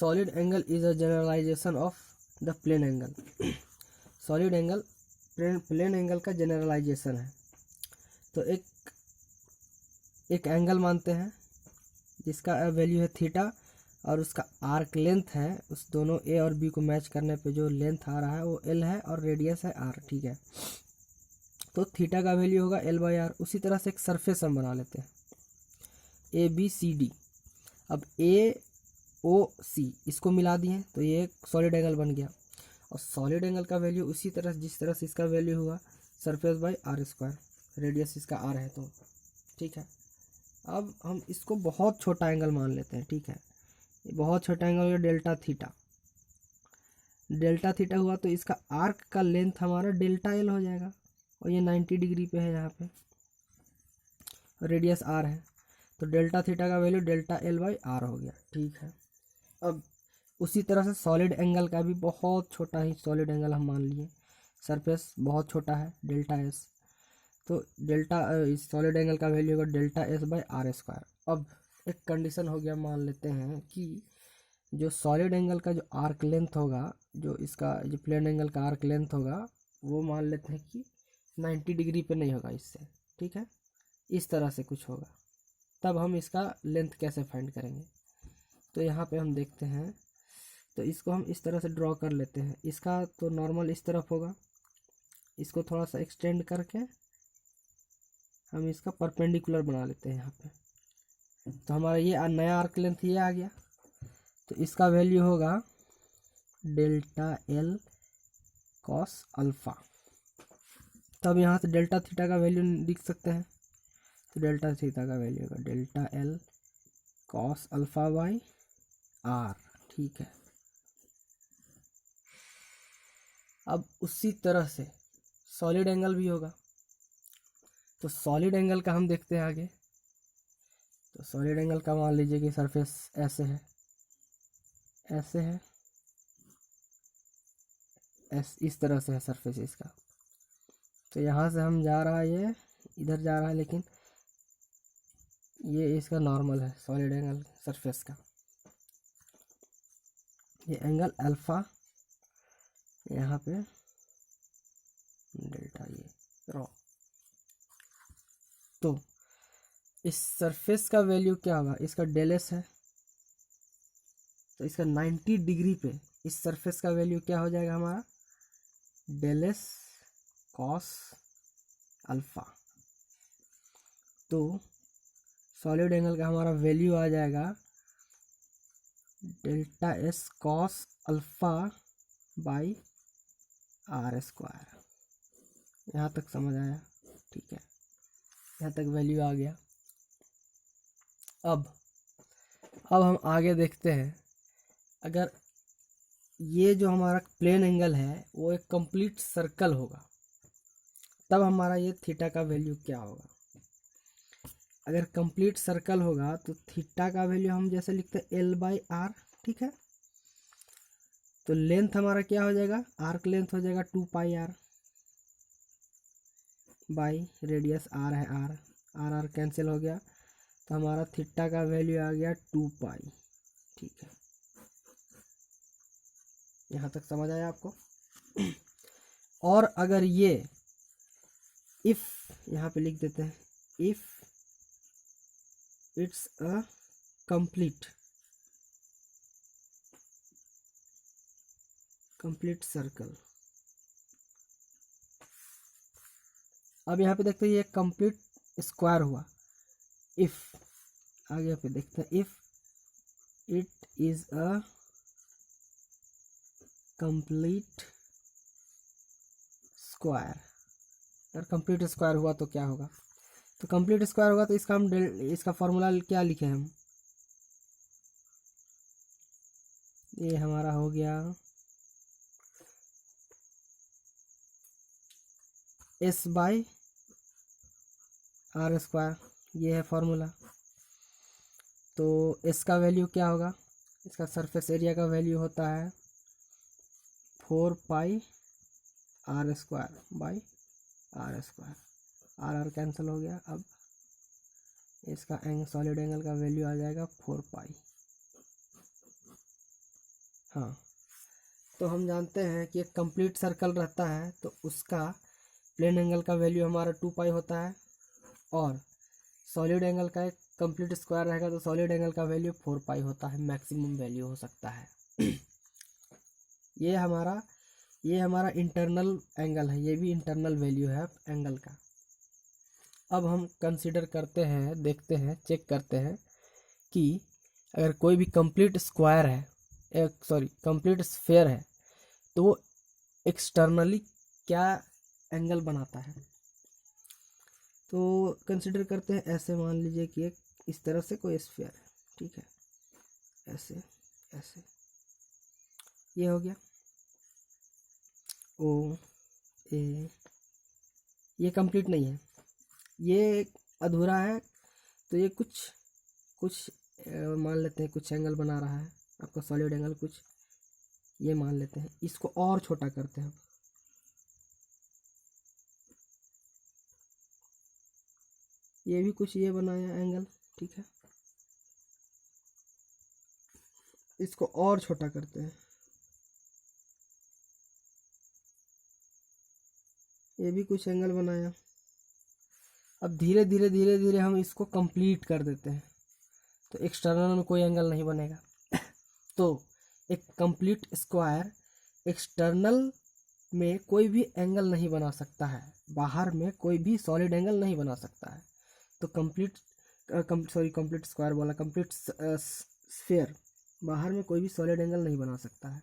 Solid angle is a generalisation of the plane angle. Solid angle plane angle का generalisation है। तो एक angle मानते हैं जिसका वैल्यू है थीटा और उसका आर्क लेंथ है, उस दोनों ए और बी को मैच करने पे जो लेंथ आ रहा है वो एल है और रेडियस है आर। ठीक है, तो थीटा का वैल्यू होगा एल बाई आर। उसी तरह से एक सरफेस हम बना लेते हैं ए बी सी डी। अब ए ओ सी इसको मिला दिए तो ये एक सॉलिड एंगल बन गया। और सॉलिड एंगल का वैल्यू उसी तरह जिस तरह से इसका वैल्यू हुआ surface by R square, radius इसका आर है तो ठीक है। अब हम इसको बहुत छोटा एंगल मान लेते हैं। ठीक है, ये बहुत छोटा एंगल हो गया डेल्टा थीटा। डेल्टा थीटा हुआ तो इसका आर्क का लेंथ हमारा डेल्टा एल हो जाएगा और ये 90 डिग्री पे है यहाँ पे, रेडियस आर है तो डेल्टा थीटा का value delta L by R हो गया। ठीक है, अब उसी तरह से सॉलिड एंगल का भी बहुत छोटा ही सॉलिड एंगल हम मान लिए, सरफेस बहुत छोटा है डेल्टा एस, तो डेल्टा इस सॉलिड एंगल का वैल्यू होगा delta S by R square. अब एक कंडीशन हो गया, मान लेते हैं कि जो सॉलिड एंगल का जो आर्क लेंथ होगा, जो इसका जो प्लेन एंगल का आर्क लेंथ होगा वो मान लेते हैं कि 90 डिग्री पे नहीं होगा इससे। ठीक है, इस तरह से कुछ होगा, तब हम इसका लेंथ कैसे फाइंड करेंगे। तो यहाँ पे हम देखते हैं, तो इसको हम इस तरह से ड्रॉ कर लेते हैं। इसका तो नॉर्मल इस तरफ होगा, इसको थोड़ा सा एक्सटेंड करके हम इसका परपेंडिकुलर बना लेते हैं यहाँ पे। तो हमारा ये नया आर्क लेंथ ये आ गया, तो इसका वैल्यू होगा डेल्टा एल कॉस अल्फ़ा। तब यहाँ से डेल्टा थीटा का वैल्यू लिख सकते हैं, तो डेल्टा थीटा का वैल्यू होगा delta L cos alpha by R. ठीक है, अब उसी तरह से सॉलिड एंगल भी होगा। तो सॉलिड एंगल का हम देखते हैं आगे। तो सॉलिड एंगल का मान लीजिए कि सरफेस ऐसे है, ऐसे है, इस तरह से है सरफेस इसका। तो यहाँ से हम जा रहा है, ये इधर जा रहा है, लेकिन ये इसका नॉर्मल है सॉलिड एंगल सरफेस का। ये एंगल अल्फा यहाँ पे डेल्टा ये रॉ। तो इस सरफेस का वैल्यू क्या होगा, इसका डेल एस है, तो इसका 90 डिग्री पे इस सरफेस का वैल्यू क्या हो जाएगा हमारा डेल एस कॉस अल्फा। तो सॉलिड एंगल का हमारा वैल्यू आ जाएगा delta S cos alpha by R square. यहाँ तक समझ आया? ठीक है, यहाँ तक वैल्यू आ गया। अब हम आगे देखते हैं, अगर ये जो हमारा प्लेन एंगल है वो एक कंप्लीट सर्कल होगा, तब हमारा ये थीटा का वैल्यू क्या होगा। अगर कंप्लीट सर्कल होगा तो थीटा का वैल्यू हम जैसे लिखते हैं एल बाई आर। ठीक है, तो लेंथ हमारा क्या हो जाएगा, आर्क लेंथ हो जाएगा 2 पाई आर बाई रेडियस आर है आर, आर आर कैंसिल हो गया, तो हमारा थीटा का वैल्यू आ गया 2 पाई। ठीक है, यहाँ तक समझ आया आपको? और अगर ये इफ यहाँ पे लिख देते हैं, if it's a complete circle. अब यहाँ पे देखते हैं ये कंप्लीट स्क्वायर हुआ। इफ आगे पे देखते हैं, if it is a complete square. अगर कंप्लीट स्क्वायर हुआ तो क्या होगा, तो कंप्लीट स्क्वायर होगा तो इसका हम इसका फॉर्मूला क्या लिखे हम, ये हमारा हो गया एस बाई आर स्क्वायर, ये है फॉर्मूला। तो एस का वैल्यू क्या होगा, इसका सरफेस एरिया का वैल्यू होता है 4 pi R square by R square, R R cancel हो गया। अब इसका सॉलिड एंगल का वैल्यू आ जाएगा 4 पाई। हाँ, तो हम जानते हैं कि एक कंप्लीट सर्कल रहता है तो उसका प्लेन एंगल का वैल्यू हमारा 2 पाई होता है, और सॉलिड एंगल का एक कंप्लीट स्क्वायर रहेगा तो सॉलिड एंगल का वैल्यू 4 पाई होता है, मैक्सिमम वैल्यू हो सकता है। ये हमारा इंटरनल एंगल है, ये भी इंटरनल वैल्यू है एंगल का। अब हम कंसीडर करते हैं, देखते हैं, चेक करते हैं कि अगर कोई भी कंप्लीट स्क्वायर है, कंप्लीट स्फेयर है, तो वो एक्सटर्नली क्या एंगल बनाता है। तो कंसिडर करते हैं, ऐसे मान लीजिए कि एक इस तरह से कोई स्फीयर है, ठीक है, ऐसे ऐसे, ये हो गया ओ ए, ये कंप्लीट नहीं है, ये अधूरा है, तो ये कुछ कुछ मान लेते हैं कुछ एंगल बना रहा है आपका सॉलिड एंगल, कुछ ये मान लेते हैं, इसको और छोटा करते हैं। ये भी कुछ ये बनाया एंगल, ठीक है, इसको और छोटा करते हैं, ये भी कुछ एंगल बनाया। अब धीरे धीरे धीरे धीरे हम इसको कंप्लीट कर देते हैं, तो एक्सटर्नल में कोई एंगल नहीं बनेगा। तो एक कंप्लीट स्क्वायर एक्सटर्नल में कोई भी एंगल नहीं बना सकता है, बाहर में कोई भी सॉलिड एंगल नहीं बना सकता है। तो कंप्लीट स्क्वायर बोला, कंप्लीट स्फीयर बाहर में कोई भी सॉलिड एंगल नहीं बना सकता है।